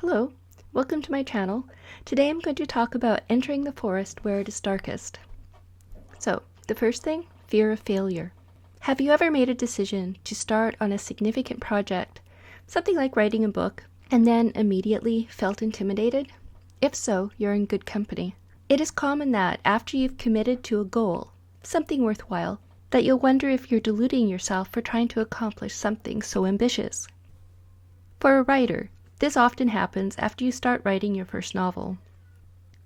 Hello, welcome to my channel. Today I'm going to talk about entering the forest where it is darkest. So, the first thing, fear of failure. Have you ever made a decision to start on a significant project, something like writing a book, and then immediately felt intimidated? If so, you're in good company. It is common that after you've committed to a goal, something worthwhile, that you'll wonder if you're deluding yourself for trying to accomplish something so ambitious. For a writer, this often happens after you start writing your first novel.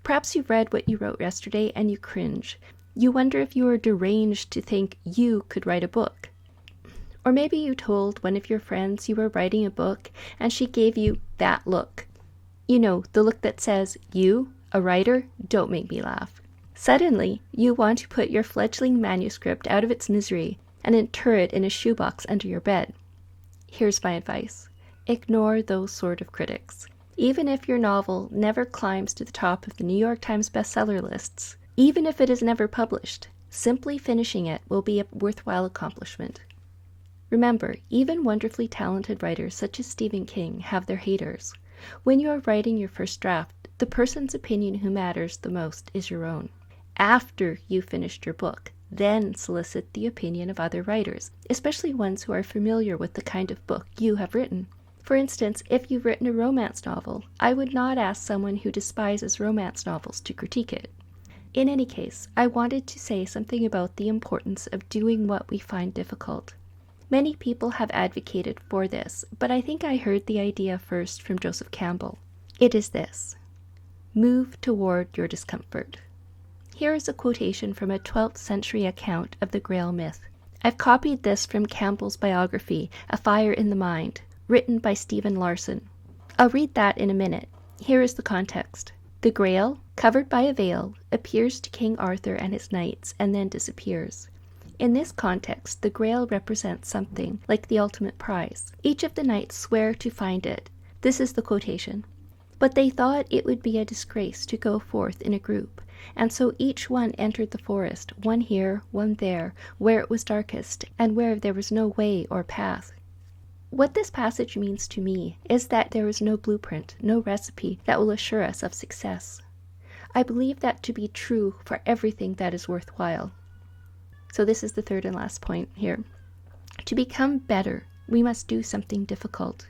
Perhaps you've read what you wrote yesterday and you cringe. You wonder if you are deranged to think you could write a book. Or maybe you told one of your friends you were writing a book and she gave you that look. You know, the look that says, "You, a writer, don't make me laugh." Suddenly, you want to put your fledgling manuscript out of its misery and inter it in a shoebox under your bed. Here's my advice. Ignore those sort of critics. Even if your novel never climbs to the top of the New York Times bestseller lists, even if it is never published, simply finishing it will be a worthwhile accomplishment. Remember, even wonderfully talented writers such as Stephen King have their haters. When you are writing your first draft, the person's opinion who matters the most is your own. After you've finished your book, then solicit the opinion of other writers, especially ones who are familiar with the kind of book you have written. For instance, if you've written a romance novel, I would not ask someone who despises romance novels to critique it. In any case, I wanted to say something about the importance of doing what we find difficult. Many people have advocated for this, but I think I heard the idea first from Joseph Campbell. It is this: move toward your discomfort. Here is a quotation from a 12th century account of the Grail Myth. I've copied this from Campbell's biography, A Fire in the Mind, written by Stephen Larson. I'll read that in a minute. Here is the context. The Grail, covered by a veil, appears to King Arthur and his knights and then disappears. In this context, the Grail represents something like the ultimate prize. Each of the knights swear to find it. This is the quotation. But they thought it would be a disgrace to go forth in a group, and so each one entered the forest, one here, one there, where it was darkest, and where there was no way or path. What this passage means to me is that there is no blueprint, no recipe that will assure us of success. I believe that to be true for everything that is worthwhile. So this is the third and last point here. To become better, we must do something difficult.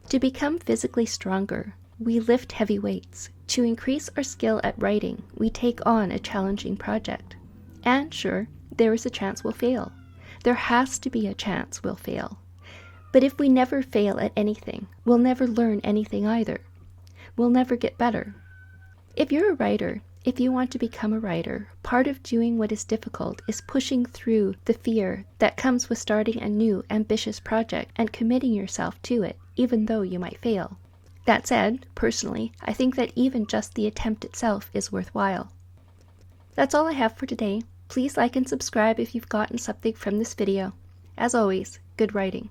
To become physically stronger, we lift heavy weights. To increase our skill at writing, we take on a challenging project. And sure, there is a chance we'll fail. There has to be a chance we'll fail. But if we never fail at anything, we'll never learn anything either. We'll never get better. If you're a writer, if you want to become a writer, part of doing what is difficult is pushing through the fear that comes with starting a new, ambitious project and committing yourself to it, even though you might fail. That said, personally, I think that even just the attempt itself is worthwhile. That's all I have for today. Please like and subscribe if you've gotten something from this video. As always, good writing.